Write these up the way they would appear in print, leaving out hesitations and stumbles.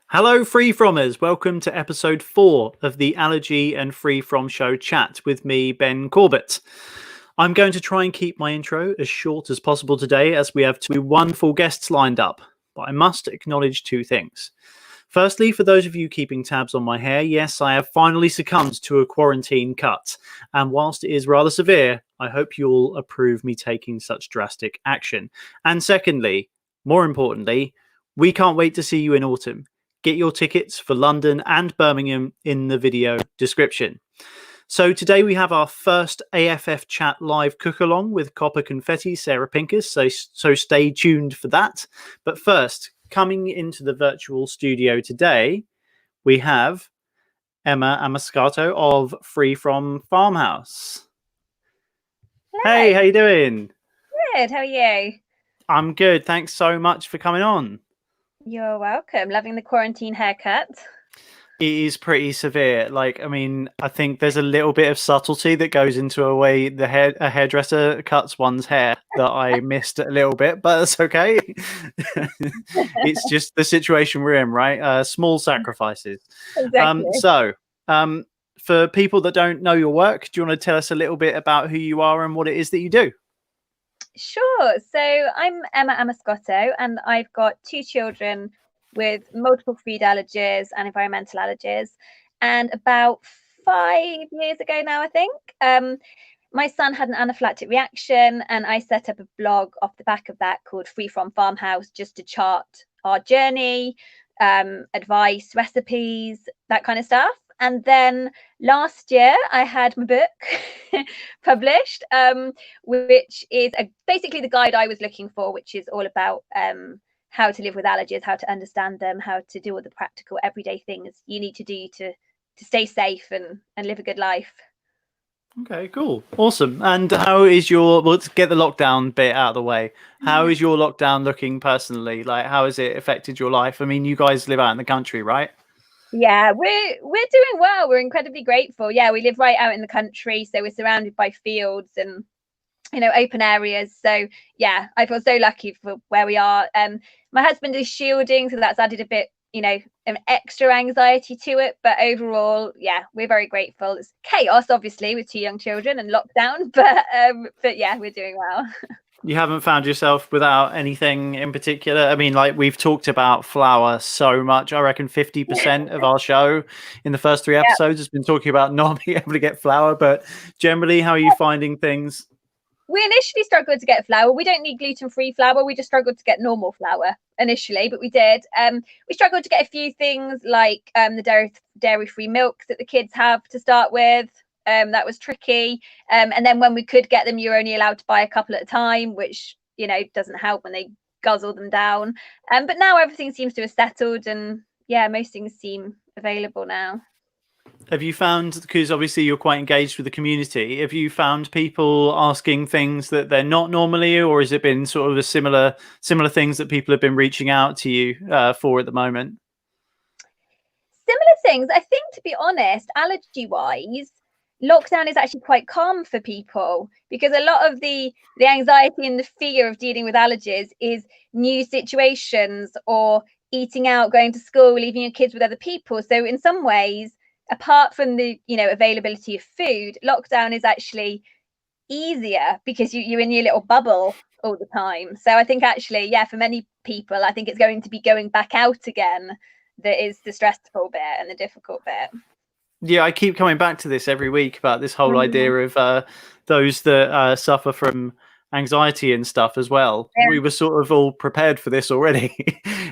Hello, Free Fromers. Welcome to episode 4 of the Allergy and Free From Show chat with me, Ben Corbett. I'm going to try and keep my intro as short as possible today, as we have two wonderful guests lined up. But I must acknowledge two things. Firstly, for those of you keeping tabs on my hair, yes, I have finally succumbed to a quarantine cut. And whilst it is rather severe, I hope you'll approve me taking such drastic action. And secondly, more importantly, we can't wait to see you in autumn. Get your tickets for London and Birmingham in the video description. So today we have our first AFF chat live cook along with CopperConfetti, Sarah Pinkus. So stay tuned for that. But first, coming into the virtual studio today, we have Emma Amoscato of Free From Farmhouse. Hello. Hey, how you doing? Good. How are you? I'm good. Thanks so much for coming on. You're welcome. Loving the quarantine haircut. It is pretty severe. I think there's a little bit of subtlety that goes into a way a hairdresser cuts one's hair that I missed a little bit, but that's okay. It's just the situation we're in, right? Small sacrifices. Exactly. For people that don't know your work, do you want to tell us a little bit about who you are and what it is that you do? Sure. So I'm Emma Amoscato, and I've got 2 children with multiple food allergies and environmental allergies. And about 5 years ago now, I think, my son had an anaphylactic reaction, and I set up a blog off the back of that called Free From Farmhouse, just to chart our journey, advice, recipes, that kind of stuff. And then last year I had my book published, which is basically the guide I was looking for, which is all about how to live with allergies, how to understand them, how to do all the practical everyday things you need to do to stay safe and live a good life. Okay, cool. Awesome. And how is let's get the lockdown bit out of the way. How is your lockdown looking personally? Like, how has it affected your life? I mean, you guys live out in the country, right? Yeah, we're doing well. We're incredibly grateful. Yeah, we live right out in the country, so we're surrounded by fields and open areas. So yeah, I feel so lucky for where we are. My husband is shielding, so that's added a bit, an extra anxiety to it. But overall, yeah, we're very grateful. It's chaos, obviously, with 2 young children and lockdown, but yeah, we're doing well. You haven't found yourself without anything in particular? I mean, like, we've talked about flour so much. I reckon 50% of our show in the first 3 episodes has been talking about not being able to get flour. But generally, how are you finding things? We initially struggled to get flour. We don't need gluten-free flour. We just struggled to get normal flour initially, but we did. We struggled to get a few things like the dairy-free milk that the kids have to start with. That was tricky. And then when we could get them, you're only allowed to buy a couple at a time, which, doesn't help when they guzzle them down. But now everything seems to have settled, and yeah, most things seem available now. Have you found, because obviously you're quite engaged with the community, have you found people asking things that they're not normally, or has it been sort of a similar things that people have been reaching out to you for at the moment? Similar things. I think, to be honest, allergy-wise, lockdown is actually quite calm for people, because a lot of the anxiety and the fear of dealing with allergies is new situations or eating out, going to school, leaving your kids with other people. So in some ways, apart from the availability of food, lockdown is actually easier because you're in your little bubble all the time. So I think actually, yeah, for many people, I think it's going to be going back out again that is the stressful bit and the difficult bit. Yeah, I keep coming back to this every week about this whole idea of those that suffer from anxiety and stuff as well. Yeah. We were sort of all prepared for this already.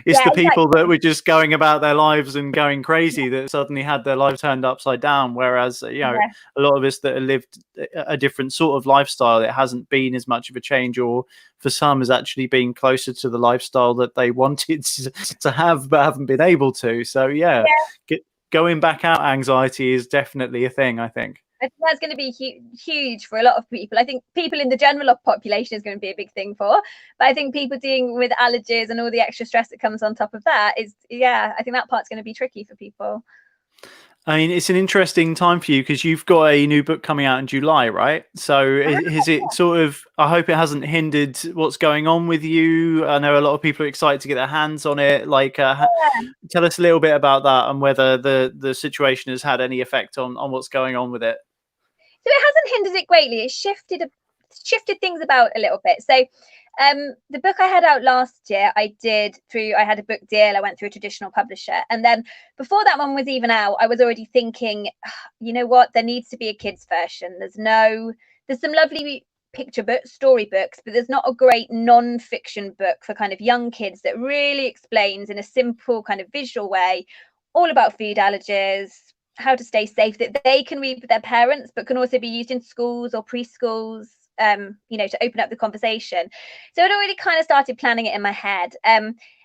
It's the people that were just going about their lives and going crazy that suddenly had their life turned upside down. Whereas, a lot of us that have lived a different sort of lifestyle, it hasn't been as much of a change, or for some has actually been closer to the lifestyle that they wanted to have but haven't been able to. So going back out anxiety is definitely a thing, I think. I think that's going to be huge for a lot of people. I think people in the general population is going to be a big thing for, but I think people dealing with allergies and all the extra stress that comes on top of that is, I think that part's going to be tricky for people. I mean, it's an interesting time for you because you've got a new book coming out in July, right? So is it sort of, I hope it hasn't hindered what's going on with you. I know a lot of people are excited to get their hands on it. Like, tell us a little bit about that and whether the situation has had any effect on what's going on with it. So it hasn't hindered it greatly. It shifted things about a little bit. So the book I had out last year, I had a book deal. I went through a traditional publisher. And then before that one was even out, I was already thinking, you know what, there needs to be a kids version. There's some lovely picture books, story books, but there's not a great non-fiction book for kind of young kids that really explains in a simple kind of visual way all about food allergies, how to stay safe, that they can read with their parents, but can also be used in schools or preschools, to open up the conversation. So I'd already kind of started planning it in my head.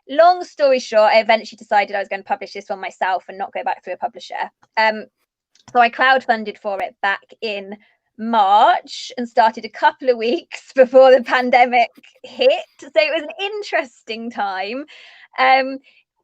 Long story short, I eventually decided I was going to publish this one myself and not go back through a publisher. So I crowdfunded for it back in March and started a couple of weeks before the pandemic hit. So it was an interesting time.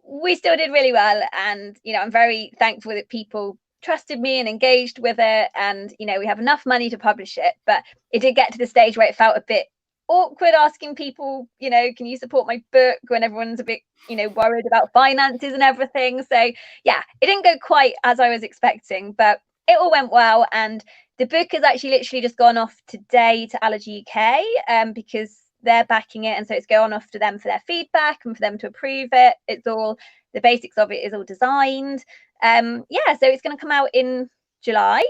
We still did really well, and I'm very thankful that people trusted me and engaged with it, and we have enough money to publish it. But it did get to the stage where it felt a bit awkward asking people, can you support my book, when everyone's a bit worried about finances and everything. So yeah, it didn't go quite as I was expecting, but it all went well. And the book has actually literally just gone off today to Allergy UK, because they're backing it, and so it's going off to them for their feedback and for them to approve it. The basics of it is all designed. So it's going to come out in July.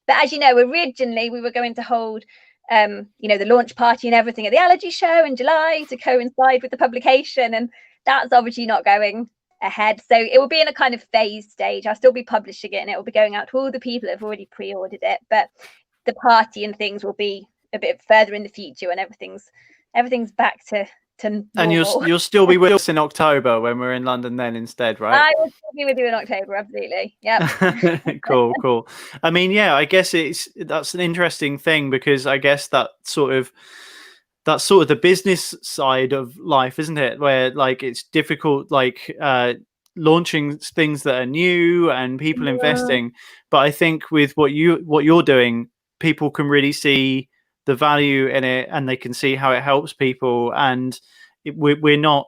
But as you know, originally we were going to hold the launch party and everything at the Allergy show in July to coincide with the publication, and that's obviously not going ahead. So it will be in a kind of phase stage. I'll still be publishing it, and it will be going out to all the people that have already pre-ordered it, but the party and things will be a bit further in the future when everything's back to normal. And you'll still be with us in October when we're in London then instead, right? I will still be with you in October, absolutely. Yeah. Cool. I mean, yeah, I guess that's an interesting thing, because I guess that's sort of the business side of life, isn't it? Where like it's difficult, like launching things that are new and people investing. But I think with what you're doing, people can really see the value in it, and they can see how it helps people. And we're not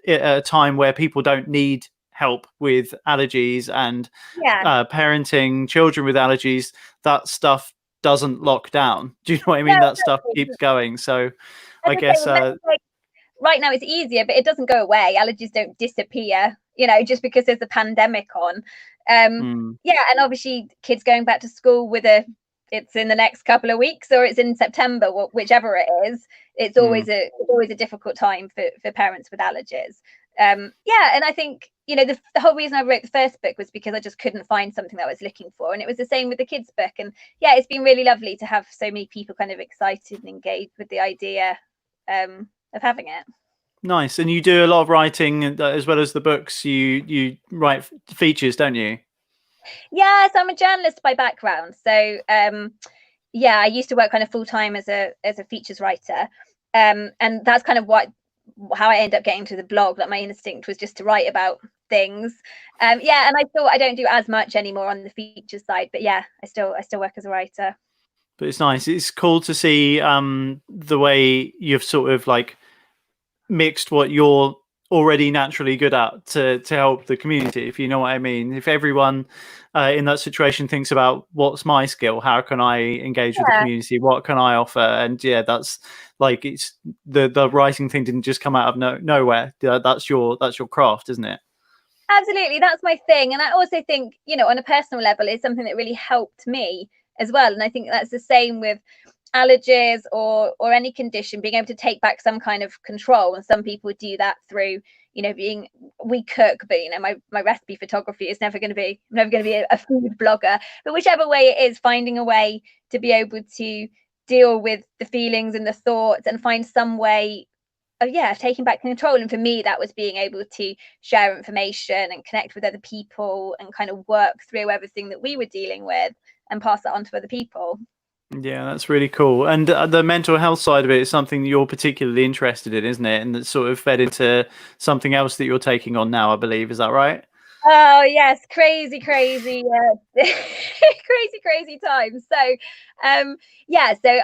at a time where people don't need help with allergies and parenting children with allergies. That stuff doesn't lock down. Do you know what I mean? That stuff keeps going. So I guess right now it's easier, but it doesn't go away. Allergies don't disappear, just because there's a pandemic on. And obviously kids going back to school it's in the next couple of weeks, or it's in September, whichever it is. It's always a difficult time for parents with allergies. And I think the whole reason I wrote the first book was because I just couldn't find something that I was looking for, and it was the same with the kids book. And it's been really lovely to have so many people kind of excited and engaged with the idea of having it. Nice. And you do a lot of writing as well as the books. You write features, don't you? Yes, I'm a journalist by background. So I used to work kind of full time as a features writer, and that's kind of how I ended up getting to the blog. That my instinct was just to write about things. And I thought I don't do as much anymore on the features side, but I still work as a writer. But it's nice. It's cool to see the way you've sort of like mixed what you're already naturally good at to help the community, if you know what I mean. If everyone in that situation thinks about what's my skill, how can I engage with the community, what can I offer, and that's like, it's the writing thing didn't just come out of nowhere. That's your craft, isn't it? Absolutely, that's my thing. And I also think, on a personal level, it's something that really helped me as well. And I think that's the same with allergies or any condition, being able to take back some kind of control. And some people do that through we cook, but my recipe photography is never going to be a food blogger, but whichever way it is, finding a way to be able to deal with the feelings and the thoughts and find some way of taking back control. And for me, that was being able to share information and connect with other people and kind of work through everything that we were dealing with and pass that on to other people. Yeah, that's really cool. And the mental health side of it is something you're particularly interested in, isn't it? And that's sort of fed into something else that you're taking on now, I believe. Is that right? Oh yes, crazy crazy times. So yeah, so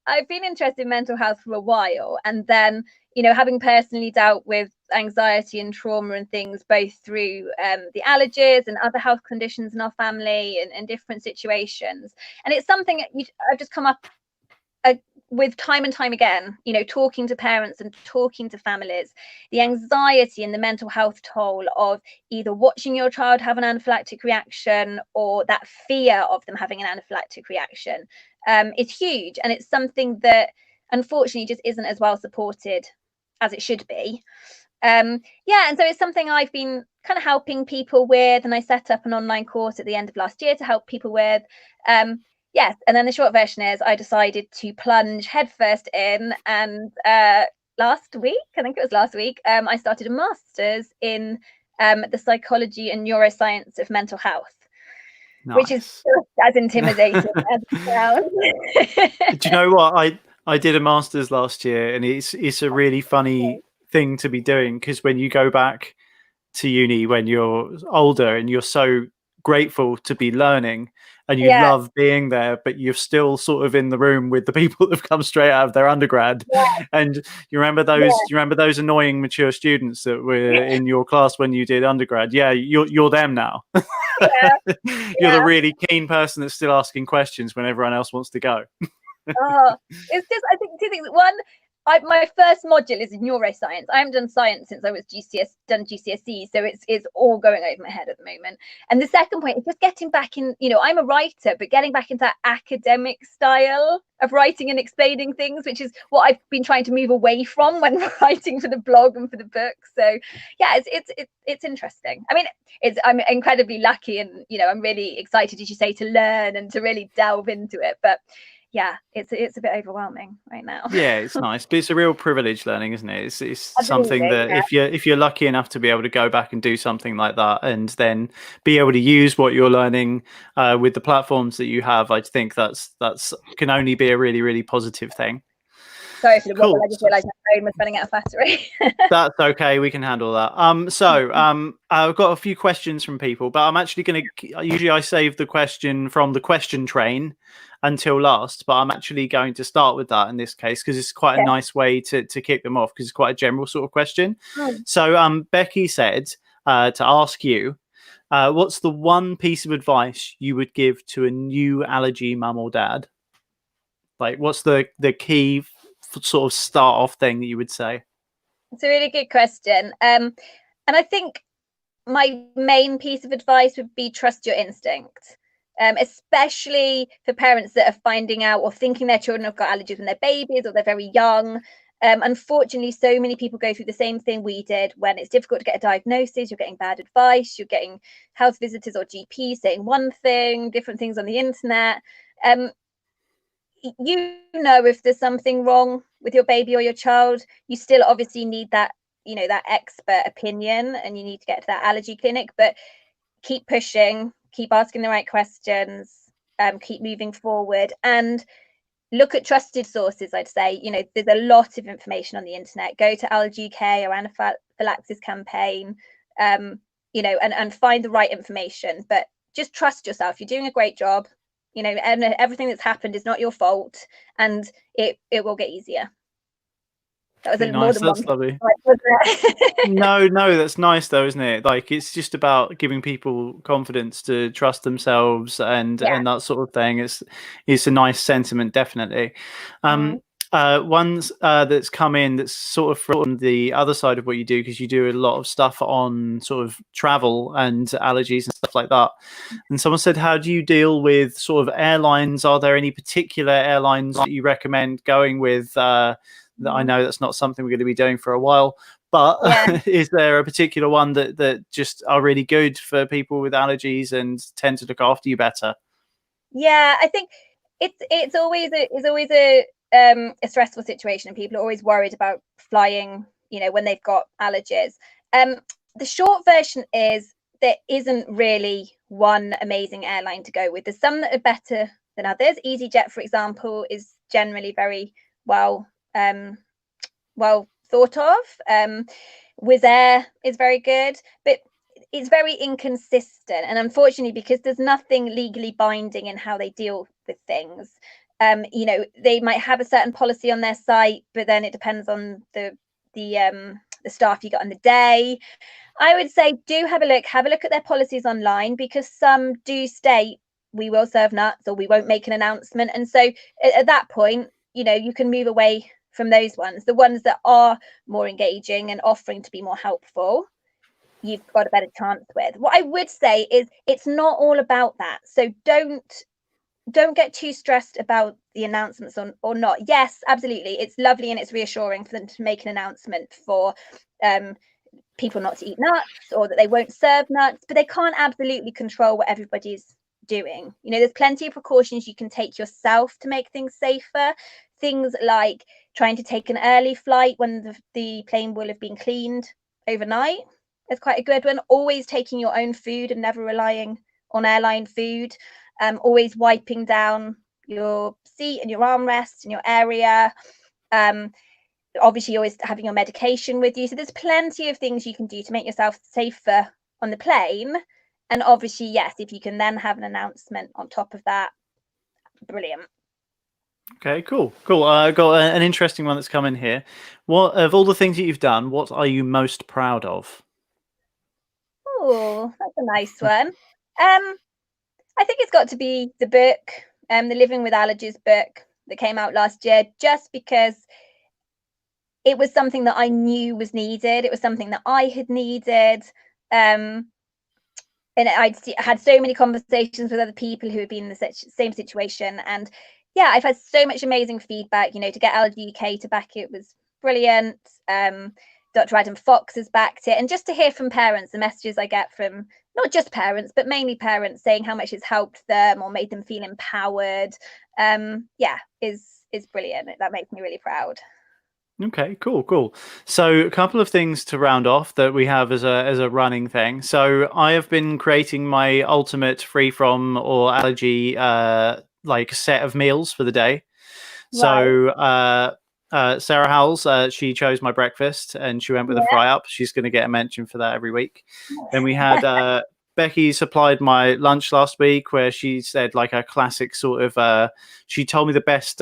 I've been interested in mental health for a while, and then having personally dealt with anxiety and trauma and things both through the allergies and other health conditions in our family and different situations, and it's something I've just come up with time and time again, talking to parents and talking to families, the anxiety and the mental health toll of either watching your child have an anaphylactic reaction or that fear of them having an anaphylactic reaction is huge. And it's something that unfortunately just isn't as well supported as it should be. Yeah, and so it's something I've been kind of helping people with, and I set up an online course at the end of last year to help people with. Yes, and then the short version is I decided to plunge headfirst in, and last week, I started a master's in the psychology and neuroscience of mental health, which is Nice. just as intimidating as it sounds. Do you know what? I did a master's last year, and it's a really funny thing to be doing, because when you go back to uni when you're older and you're so grateful to be learning and you Yeah, love being there, but you're still sort of in the room with the people that have come straight out of their undergrad. yeah, And you remember those annoying mature students that were yeah, in your class when you did undergrad? Yeah, you're them now. yeah, You're the yeah. really keen person that's still asking questions when everyone else wants to go. Oh, it's just, I think two things. One, my first module is in neuroscience. I haven't done science since I was done GCSE, so it's all going over my head at the moment. And the second point is just getting back in. I'm a writer, but getting back into that academic style of writing and explaining things, which is what I've been trying to move away from when writing for the blog and for the book. So yeah, it's interesting. I mean, I'm incredibly lucky, and I'm really excited, as you say, to learn and to really delve into it. But yeah, it's a bit overwhelming right now. Yeah, it's nice, but it's a real privilege learning, isn't it? It's something Absolutely, that yeah. if you're lucky enough to be able to go back and do something like that, and then be able to use what you're learning with the platforms that you have, I think that's can only be a really, really positive thing. Sorry for the wobble. Cool. I just realised my phone was running out of battery. That's okay. We can handle that. I've got a few questions from people, but I'm actually going to. Usually, I save the question from the question train until last, but I'm actually going to start with that in this case because it's quite a Okay. nice way to kick them off, because it's quite a general sort of question. Mm. So, Becky said to ask you, what's the one piece of advice you would give to a new allergy mum or dad? Like, what's the key sort of start off thing that you would say? It's a really good question. And I think my main piece of advice would be trust your instinct. Especially for parents that are finding out or thinking their children have got allergies when they're babies or they're very young. Unfortunately, so many people go through the same thing we did. When it's difficult to get a diagnosis, you're getting bad advice, you're getting health visitors or GPs saying one thing, different things on the internet. If there's something wrong with your baby or your child, you still obviously need that expert opinion, and you need to get to that allergy clinic. But keep pushing, keep asking the right questions, keep moving forward, and look at trusted sources. I'd say there's a lot of information on the internet. Go to Allergy UK or Anaphylaxis Campaign, and find the right information. But just trust yourself. You're doing a great job. And everything that's happened is not your fault, and it will get easier. That was Okay, more nice. than one. That's lovely. Wasn't it? No, that's nice though, isn't it? Like, it's just about giving people confidence to trust themselves and Yeah. that sort of thing. It's a nice sentiment, definitely. Mm. One's that's come in that's sort of from the other side of what you do, because you do a lot of stuff on sort of travel and allergies and stuff like that. And someone said, how do you deal with sort of airlines? Are there any particular airlines that you recommend going with? I know that's not something we're going to be doing for a while, but Yeah. is there a particular one that just are really good for people with allergies and tend to look after you better? Yeah, I think it's always a stressful situation, and people are always worried about flying, when they've got allergies. The short version is there isn't really one amazing airline to go with. There's some that are better than others. EasyJet, for example, is generally very well well thought of. Wizz Air is very good, but it's very inconsistent, and unfortunately, because there's nothing legally binding in how they deal with things, you know, they might have a certain policy on their site, but then it depends on the staff you got on the day. I would say do have a look at their policies online, because some do state we will serve nuts or we won't make an announcement. And so at that point, you know, you can move away from those ones. The ones that are more engaging and offering to be more helpful, you've got a better chance with. What I would say is it's not all about that. So don't get too stressed about the announcements or not. Yes, absolutely. It's lovely and it's reassuring for them to make an announcement for people not to eat nuts or that they won't serve nuts, but they can't absolutely control what everybody's doing. You know, there's plenty of precautions you can take yourself to make things safer. Things like trying to take an early flight when the plane will have been cleaned overnight. It's quite a good one. Always taking your own food and never relying on airline food. Always wiping down your seat and your armrests and your area. Obviously, always having your medication with you. So there's plenty of things you can do to make yourself safer on the plane. And obviously, yes, if you can then have an announcement on top of that, brilliant. Okay, cool. I got an interesting one that's come in here. What of all the things that you've done, what are you most proud of? Oh, that's a nice one. I think it's got to be the book, the Living with Allergies book that came out last year, just because it was something that I knew was needed. It was something that I had needed. And I'd had so many conversations with other people who had been in the same situation. And yeah, I've had so much amazing feedback, you know, to get Allergy UK to back it was brilliant. Dr. Adam Fox has backed it. And just to hear from parents, the messages I get from not just parents, but mainly parents saying how much it's helped them or made them feel empowered. Yeah, is brilliant. That makes me really proud. Okay, cool. So a couple of things to round off that we have as a running thing. So I have been creating my ultimate free from or allergy like set of meals for the day. So Sarah Howells, she chose my breakfast and she went with a fry up. She's going to get a mention for that every week. Then we had Becky supplied my lunch last week, where she said like a classic sort of. She told me the best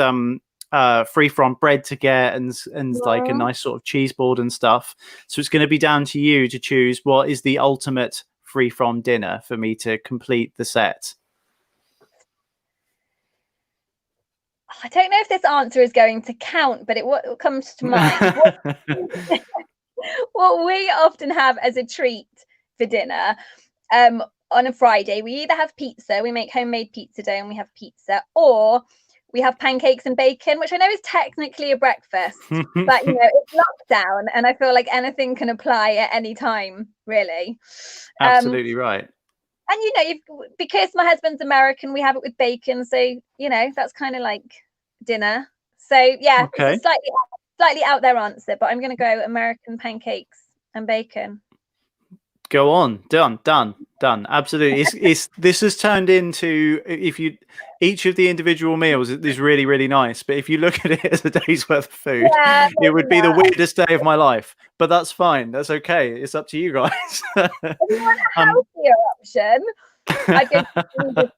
free from bread to get and like a nice sort of cheese board and stuff. So it's going to be down to you to choose what is the ultimate free from dinner for me to complete the set. I don't know if this answer is going to count, but what comes to mind. What we often have as a treat for dinner on a Friday, we either have pizza, we make homemade pizza dough and we have pizza, or we have pancakes and bacon, which I know is technically a breakfast, but you know, it's lockdown and I feel like anything can apply at any time, really. Absolutely right. And you know, because my husband's American, we have it with bacon, so you know, that's kind of like dinner. So yeah, okay. It's a slightly out there answer, but I'm going to go American pancakes and bacon. Go on. Done. Absolutely. It's this has turned into, if you each of the individual meals is really, really nice, but if you look at it as a day's worth of food, it would be the weirdest day of my life. But that's fine. That's okay. It's up to you guys. If you want a healthier option, I go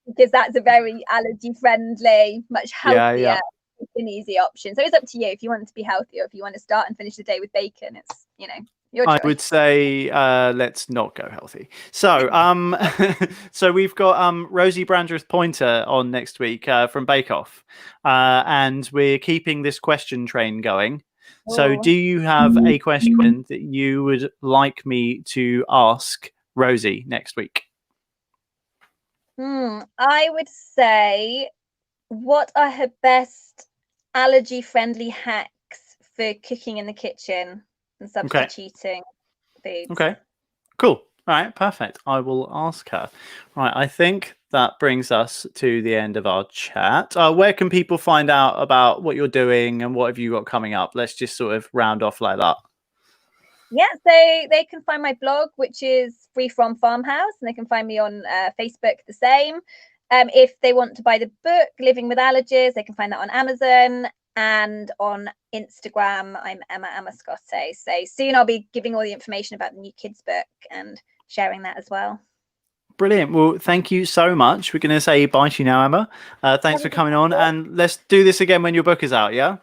because that's a very allergy friendly, much healthier, an easy option. So it's up to you if you want it to be healthy or if you want to start and finish the day with bacon. It's, you know, your choice. I would say let's not go healthy. So so we've got Rosie Brandreth-Poynter on next week from Bake Off, and we're keeping this question train going. So do you have a question that you would like me to ask Rosie next week? I would say, what are her best allergy friendly hacks for cooking in the kitchen and substituting foods? Okay, cool. All right, perfect. I will ask her. Right, I think that brings us to the end of our chat. Where can people find out about what you're doing and what have you got coming up? Let's just sort of round off like that. Yeah, so they can find my blog, which is Free From Farmhouse, and they can find me on Facebook the same. If they want to buy the book, Living with Allergies, they can find that on Amazon, and on Instagram, I'm Emma Amoscato. So soon I'll be giving all the information about the new kids book and sharing that as well. Brilliant. Well, thank you so much. We're going to say bye to you now, Emma. Thanks for coming on, and let's do this again when your book is out, yeah?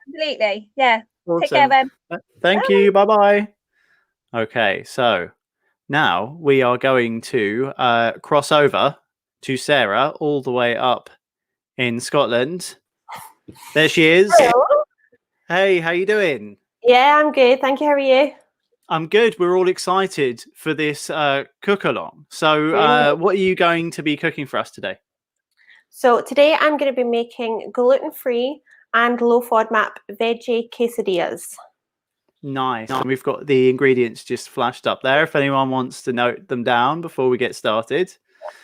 Absolutely. Yeah. Take care, Awesome. Ben. Thank you. Bye-bye. Okay, so now we are going to cross over to Sarah all the way up in Scotland. There she is. Hello. Hey, how you doing? Yeah, I'm good. Thank you. How are you? I'm good. We're all excited for this cook along. So what are you going to be cooking for us today? So today I'm going to be making gluten-free and low FODMAP veggie quesadillas. Nice. And we've got the ingredients just flashed up there if anyone wants to note them down before we get started.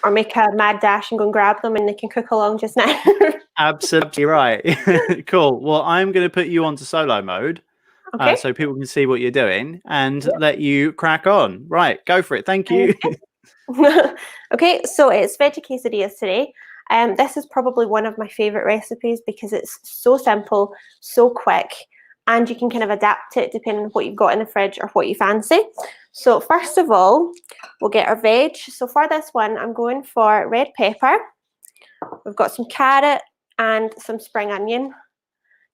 Or make a mad dash and go and grab them and they can cook along just now. Absolutely right. Cool. Well, I'm going to put you onto solo mode. Okay. So people can see what you're doing and let you crack on. Right, go for it. Thank you. Okay, so it's veggie quesadillas today. This is probably one of my favorite recipes because it's so simple, so quick, and you can kind of adapt it depending on what you've got in the fridge or what you fancy. So first of all, we'll get our veg. So for this one, I'm going for red pepper. We've got some carrot and some spring onion.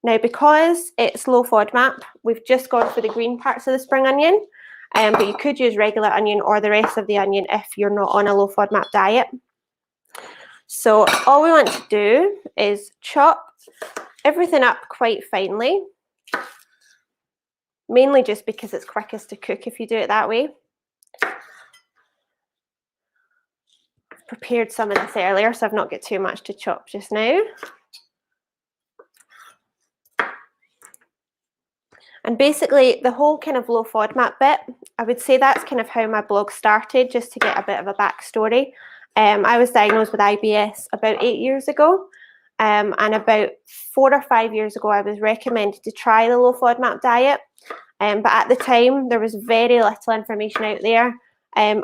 Now, because it's low FODMAP, we've just gone for the green parts of the spring onion, but you could use regular onion or the rest of the onion if you're not on a low FODMAP diet. So all we want to do is chop everything up quite finely, mainly just because it's quickest to cook if you do it that way. I've prepared some of this earlier, so I've not got too much to chop just now. And basically, the whole kind of low FODMAP bit, I would say that's kind of how my blog started, just to get a bit of a backstory. I was diagnosed with IBS about 8 years ago, and about 4 or 5 years ago, I was recommended to try the low FODMAP diet. But at the time, there was very little information out there,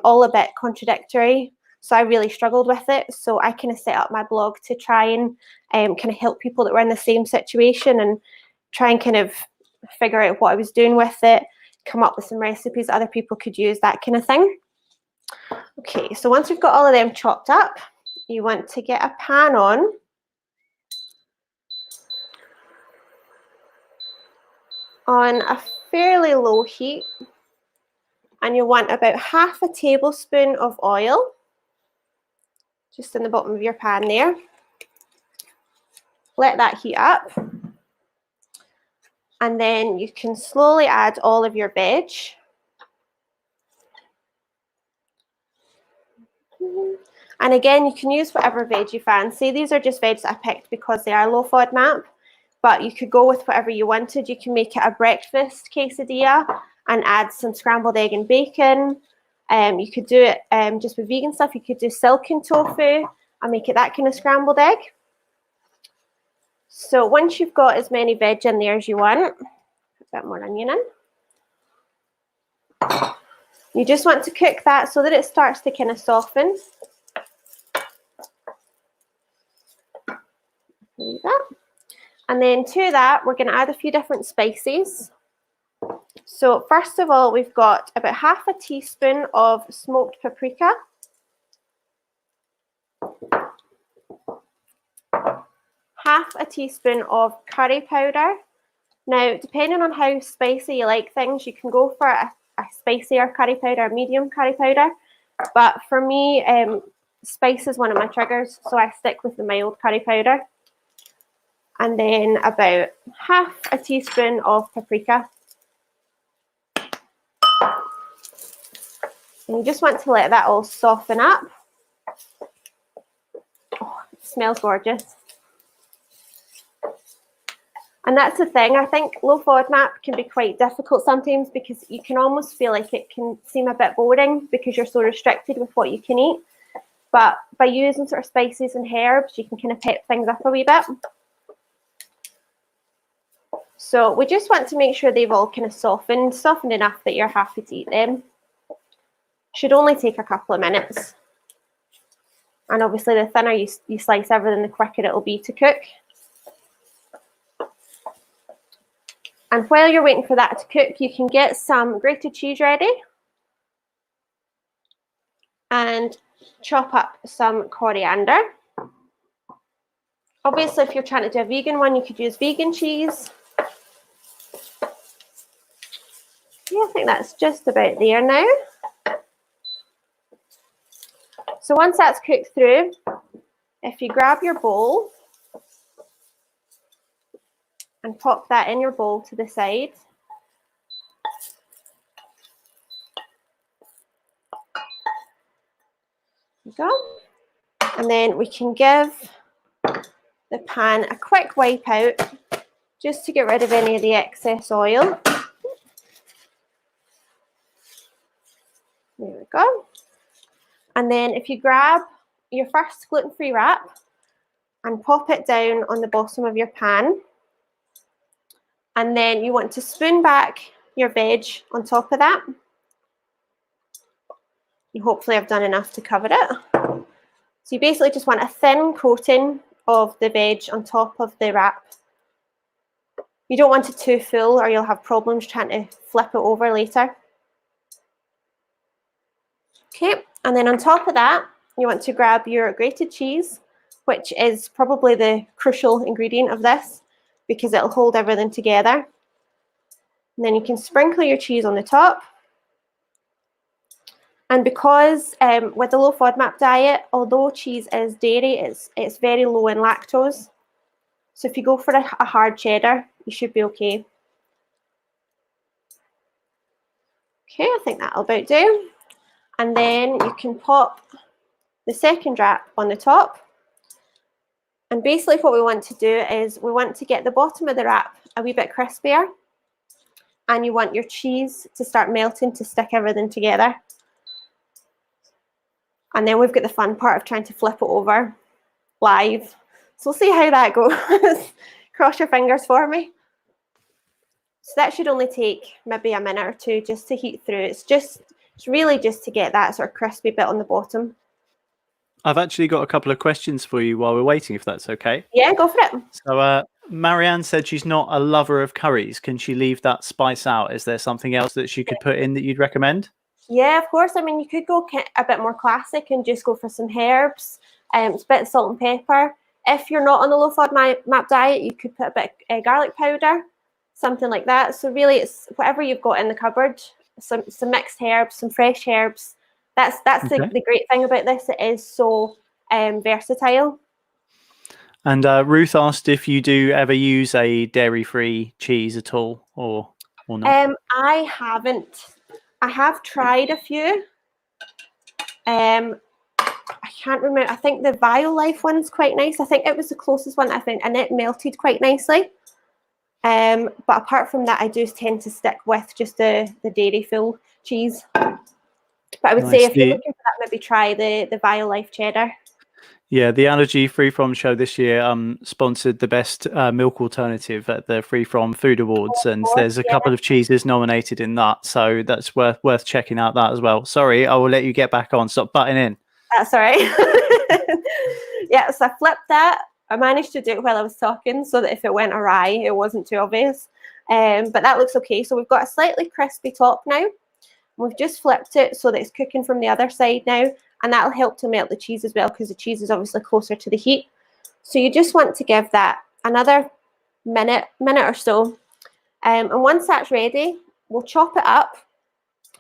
all a bit contradictory. So I really struggled with it. So I kind of set up my blog to try and kind of help people that were in the same situation and try and kind of figure out what I was doing with it, come up with some recipes other people could use, that kind of thing. Okay, so once we've got all of them chopped up, you want to get a pan on. On a fairly low heat, and you want about half a tablespoon of oil just in the bottom of your pan there. Let that heat up. And then you can slowly add all of your veg. And again, you can use whatever veg you fancy. These are just veg that I picked because they are low FODMAP, but you could go with whatever you wanted. You can make it a breakfast quesadilla and add some scrambled egg and bacon. You could do it just with vegan stuff. You could do silken tofu and make it that kind of scrambled egg. So once you've got as many veg in there as you want, put a bit more onion in. You just want to cook that so that it starts to kind of soften. Like that. And then to that, we're going to add a few different spices. So first of all, we've got about half a teaspoon of smoked paprika. Half a teaspoon of curry powder. Now, depending on how spicy you like things, you can go for a spicier curry powder, a medium curry powder. But for me, spice is one of my triggers, so I stick with the mild curry powder. And then about half a teaspoon of paprika. And you just want to let that all soften up. Oh, it smells gorgeous. And that's the thing, I think low FODMAP can be quite difficult sometimes because you can almost feel like it can seem a bit boring because you're so restricted with what you can eat. But by using sort of spices and herbs, you can kind of pep things up a wee bit. So we just want to make sure they've all kind of softened enough that you're happy to eat them. Should only take a couple of minutes. And obviously the thinner you slice everything, the quicker it'll be to cook. And while you're waiting for that to cook, you can get some grated cheese ready. and chop up some coriander. Obviously, if you're trying to do a vegan one, you could use vegan cheese. Yeah, I think that's just about there now. So once that's cooked through, if you grab your bowl and pop that in your bowl to the side. There you go. And then we can give the pan a quick wipe out just to get rid of any of the excess oil. There we go. And then if you grab your first gluten-free wrap and pop it down on the bottom of your pan, and then you want to spoon back your veg on top of that. And hopefully I've done enough to cover it. So you basically just want a thin coating of the veg on top of the wrap. You don't want it too full or you'll have problems trying to flip it over later. Okay, and then on top of that, you want to grab your grated cheese, which is probably the crucial ingredient of this because it'll hold everything together. And then you can sprinkle your cheese on the top. And because with the low FODMAP diet, although cheese is dairy, it's very low in lactose. So if you go for a hard cheddar, you should be okay. Okay, I think that'll about do. And then you can pop the second wrap on the top. And basically what we want to do is we want to get the bottom of the wrap a wee bit crispier. And you want your cheese to start melting to stick everything together. And then we've got the fun part of trying to flip it over live. So we'll see how that goes. Cross your fingers for me. So that should only take maybe a minute or two just to heat through. It's really just to get that sort of crispy bit on the bottom. I've actually got a couple of questions for you while we're waiting, if that's okay. Yeah, go for it. So Marianne said she's not a lover of curries. Can she leave that spice out? Is there something else that she could put in that you'd recommend? Yeah, of course. I mean, you could go a bit more classic and just go for some herbs, a bit of salt and pepper. If you're not on the low FODMAP diet, you could put a bit of garlic powder, something like that. So really, it's whatever you've got in the cupboard. Some mixed herbs, some fresh herbs. That's okay. the great thing about this. It is so versatile. And Ruth asked if you do ever use a dairy-free cheese at all, or not. I haven't. I have tried a few. I can't remember. I think the Violife one's quite nice. I think it was the closest one I think, and it melted quite nicely. But apart from that, I do tend to stick with just the dairy full cheese. But I would say if you're looking for that, maybe try the Violife cheddar. Yeah, the Allergy Free From show this year sponsored the best milk alternative at the Free From Food Awards, and there's a couple of cheeses nominated in that, so that's worth checking out that as well. Sorry, I will let you get back on. Stop butting in. That's all right. Yeah, so I flipped that. I managed to do it while I was talking so that if it went awry, it wasn't too obvious. But that looks okay. So we've got a slightly crispy top now. We've just flipped it so that it's cooking from the other side now, and that'll help to melt the cheese as well because the cheese is obviously closer to the heat. So you just want to give that another minute or so. And once that's ready, we'll chop it up,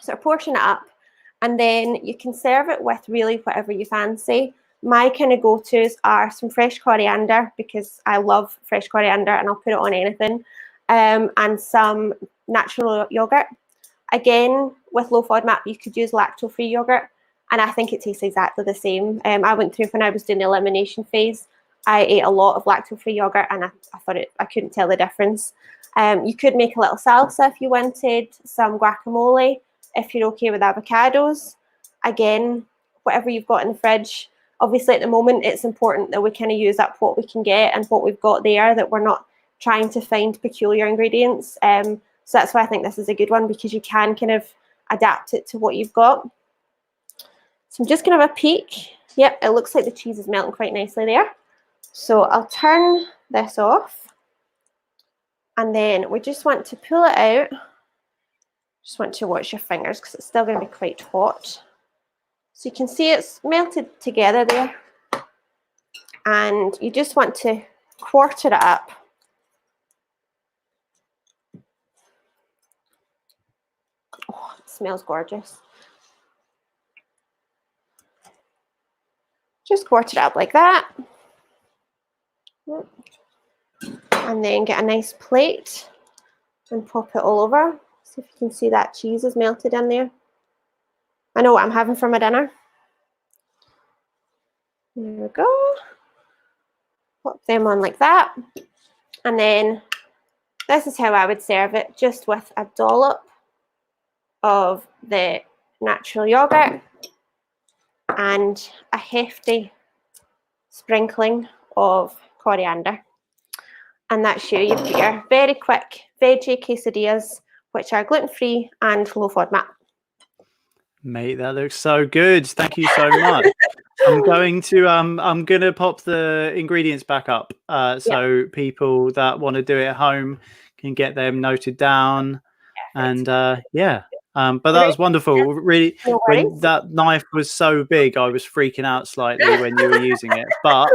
sort of portion it up, and then you can serve it with really whatever you fancy. My kind of go-tos are some fresh coriander because I love fresh coriander and I'll put it on anything, and some natural yogurt. Again, with low FODMAP, you could use lactose-free yogurt, and I think it tastes exactly the same. I went through when I was doing the elimination phase. I ate a lot of lactose-free yogurt, and I thought I couldn't tell the difference. You could make a little salsa if you wanted, some guacamole if you're okay with avocados. Again, whatever you've got in the fridge. Obviously, at the moment, it's important that we kind of use up what we can get and what we've got there, that we're not trying to find peculiar ingredients. So that's why I think this is a good one, because you can kind of adapt it to what you've got. So I'm just going to have a peek. Yep, it looks like the cheese is melting quite nicely there. So I'll turn this off. And then we just want to pull it out. Just want to watch your fingers because it's still going to be quite hot. So you can see it's melted together there. And you just want to quarter it up. Oh, it smells gorgeous. Just quarter it up like that. And then get a nice plate and pop it all over. See if you can see that cheese is melted in there. I know what I'm having for my dinner. There we go. Pop them on like that. And then this is how I would serve it, just with a dollop of the natural yogurt and a hefty sprinkling of coriander. And that's you. You've got your very quick veggie quesadillas, which are gluten-free and low FODMAP. Mate, that looks so good. Thank you so much. I'm going to pop the ingredients back up so people that want to do it at home can get them noted down. And but that was wonderful. Really, when that knife was so big, I was freaking out slightly when you were using it. But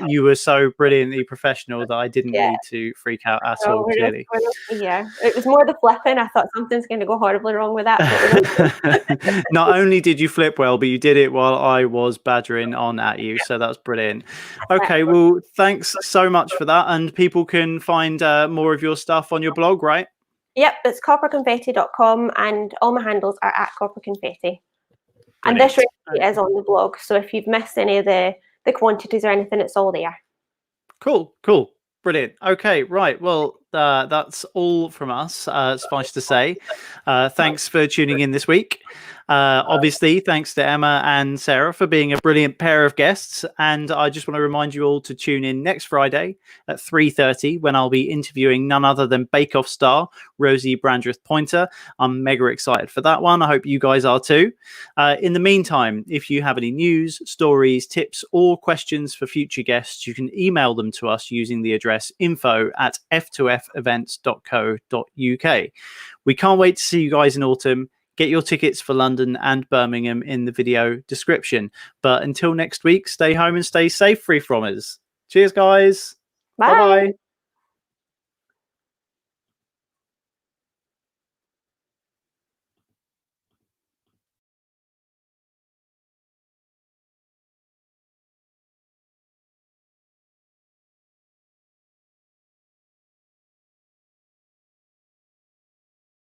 you were so brilliantly professional that I didn't need to freak out at all, clearly. Yeah, it was more the flipping. I thought something's going to go horribly wrong with that. Not only did you flip well, but you did it while I was badgering on at you. So that's brilliant. Okay, well, thanks so much for that. And people can find more of your stuff on your blog, right? Yep, it's CopperConfetti.com, and all my handles are at CopperConfetti. And this recipe is on the blog. So if you've missed any of the quantities or anything, it's all there. Cool. Brilliant. Okay, right. Well, that's all from us, suffice to say. Thanks for tuning in this week. Obviously, thanks to Emma and Sarah for being a brilliant pair of guests. And I just want to remind you all to tune in next Friday at 3:30 when I'll be interviewing none other than Bake Off star Rosie Brandreth-Poynter. I'm mega excited for that one. I hope you guys are too. In the meantime, if you have any news, stories, tips, or questions for future guests, you can email them to us using the address info@f2fevents.co.uk. We can't wait to see you guys in autumn. Get your tickets for London and Birmingham in the video description. But until next week, stay home and stay safe, free-fromers. Cheers, guys. Bye. Bye-bye.